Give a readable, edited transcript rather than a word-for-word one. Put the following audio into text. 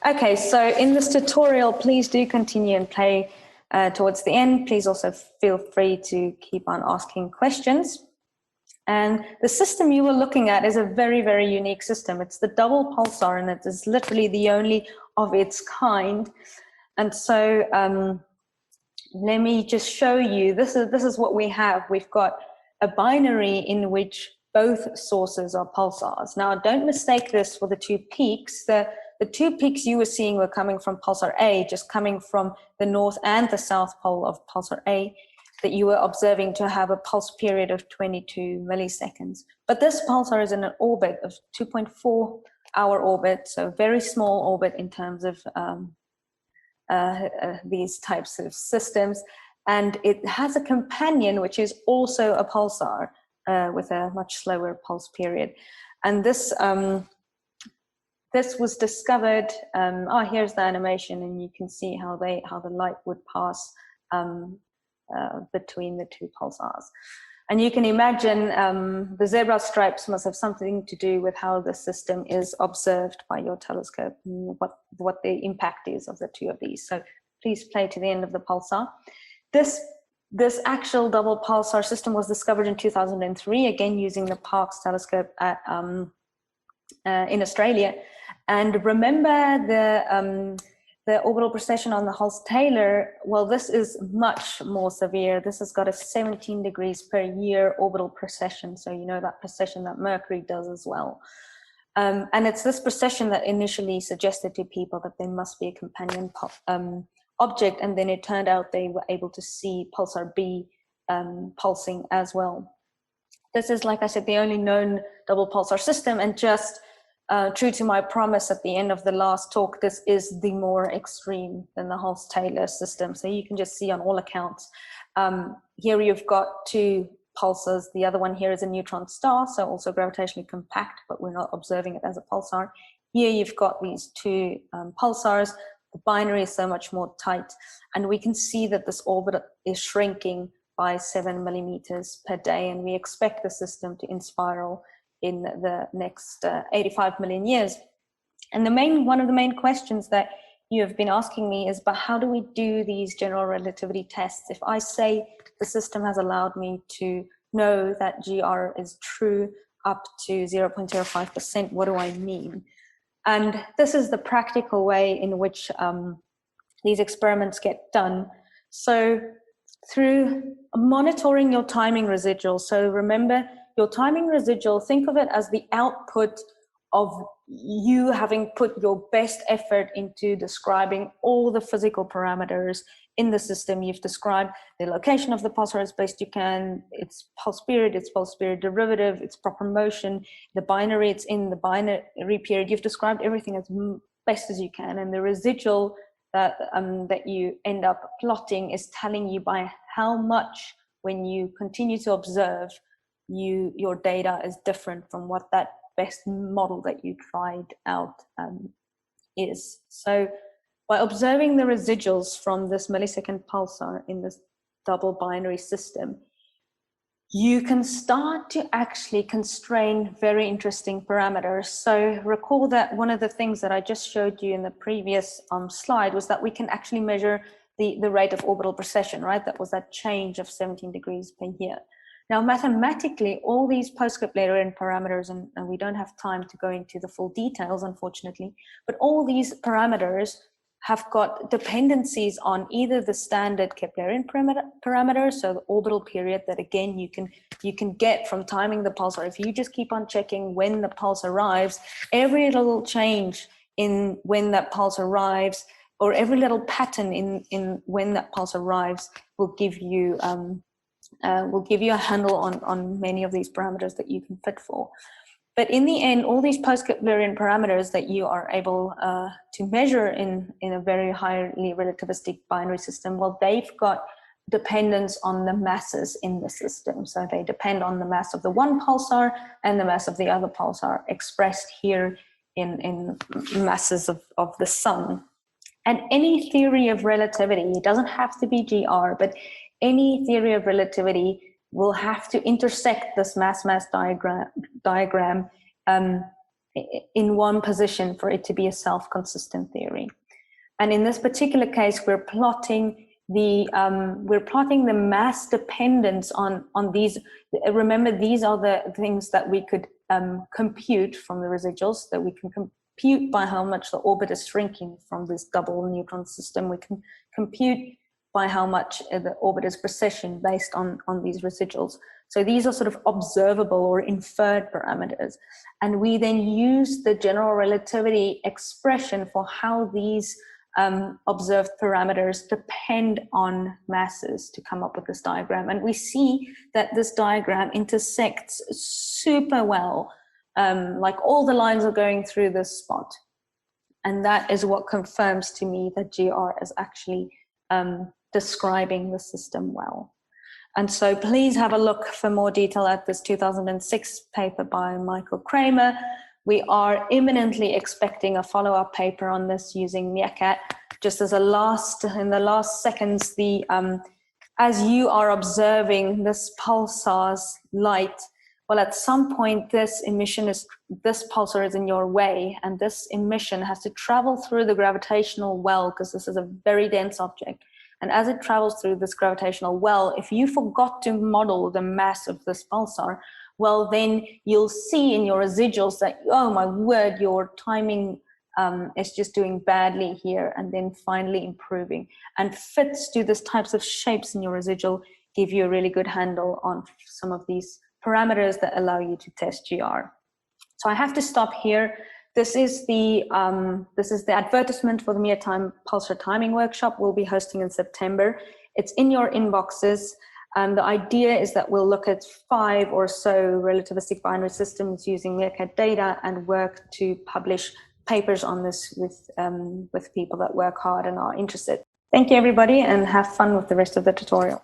Okay, so in this tutorial, please do continue and play towards the end. Please also feel free to keep on asking questions. And the system you were looking at is a very, very unique system. It's the double pulsar, and it is literally the only of its kind. And so let me just show you, this is what we have. We've got a binary in which both sources are pulsars. Now, don't mistake this for the two peaks. The two peaks you were seeing were coming from pulsar A, just coming from the north and the south pole of pulsar A, that you were observing to have a pulse period of 22 milliseconds. But this pulsar is in an orbit of 2.4 hour orbit, so very small orbit in terms of these types of systems. And it has a companion, which is also a pulsar with a much slower pulse period. And this was discovered, here's the animation, and you can see how the light would pass between the two pulsars. And you can imagine the zebra stripes must have something to do with how the system is observed by your telescope, and what the impact is of the two of these. So please play to the end of the pulsar. This actual double pulsar system was discovered in 2003, again using the Parkes telescope at, in Australia. And remember the orbital precession on the Hulse-Taylor, well, this is much more severe. This has got a 17 degrees per year orbital precession. So you know that precession that Mercury does as well. And it's this precession that initially suggested to people that there must be a companion object, and then it turned out they were able to see pulsar B pulsing as well. This is, like I said, the only known double pulsar system, and just true to my promise at the end of the last talk, this is the more extreme than the Hulse-Taylor system. So you can just see on all accounts. Here you've got two pulsars. The other one here is a neutron star, so also gravitationally compact, but we're not observing it as a pulsar. Here you've got these two pulsars. The binary is so much more tight, and we can see that this orbit is shrinking by 7 millimeters per day, and we expect the system to inspiral in the next 85 million years. And one of the main questions that you have been asking me is, but how do we do these general relativity tests? If I say the system has allowed me to know that GR is true up to 0.05%, what do I mean? And this is the practical way in which these experiments get done. So through monitoring your timing residual, so remember, your timing residual, think of it as the output of you having put your best effort into describing all the physical parameters in the system. You've described the location of the pulsar as best you can, its pulse period, its pulse period derivative, its proper motion, the binary it's in, the binary period. You've described everything as best as you can, and the residual that you end up plotting is telling you by how much, when you continue to observe, your data is different from what that best model that you tried out is. So by observing the residuals from this millisecond pulsar in this double binary system, you can start to actually constrain very interesting parameters. So recall that one of the things that I just showed you in the previous slide was that we can actually measure the rate of orbital precession, right? That was that change of 17 degrees per year. Now, mathematically, all these post-Keplerian parameters, and we don't have time to go into the full details, unfortunately, but all these parameters have got dependencies on either the standard Keplerian parameter, so the orbital period that, again, you can get from timing the pulsar. If you just keep on checking when the pulse arrives, every little change in when that pulse arrives, or every little pattern in when that pulse arrives, will give you a handle on many of these parameters that you can fit for. But in the end, all these post-Keplerian parameters that you are able to measure in a very highly relativistic binary system, well, they've got dependence on the masses in the system. So they depend on the mass of the one pulsar and the mass of the other pulsar, expressed here in masses of the sun. And any theory of relativity, it doesn't have to be GR, but any theory of relativity will have to intersect this mass-mass diagram in one position for it to be a self-consistent theory. And in this particular case, we're plotting the mass dependence on these. Remember, these are the things that we could compute from the residuals, that we can compute by how much the orbit is shrinking from this double neutron system. We can compute by how much the orbit is precession based on these residuals. So these are sort of observable or inferred parameters. And we then use the general relativity expression for how these observed parameters depend on masses to come up with this diagram. And we see that this diagram intersects super well, like all the lines are going through this spot. And that is what confirms to me that GR is actually describing the system well. And so please have a look for more detail at this 2006 paper by Michael Kramer. We are imminently expecting a follow-up paper on this using MeerKAT. Just as in the last seconds, as you are observing this pulsar's light, well, at some point this pulsar is in your way, and this emission has to travel through the gravitational well, because this is a very dense object. And as it travels through this gravitational well, if you forgot to model the mass of this pulsar, well, then you'll see in your residuals that, oh my word, your timing is just doing badly here, and then finally improving. And fits to these types of shapes in your residual give you a really good handle on some of these parameters that allow you to test GR. So I have to stop here. This is the advertisement for the Pulsar Timing Workshop we'll be hosting in September. It's in your inboxes. The idea is that we'll look at 5 or so relativistic binary systems using MeerKAT data and work to publish papers on this with people that work hard and are interested. Thank you, everybody, and have fun with the rest of the tutorial.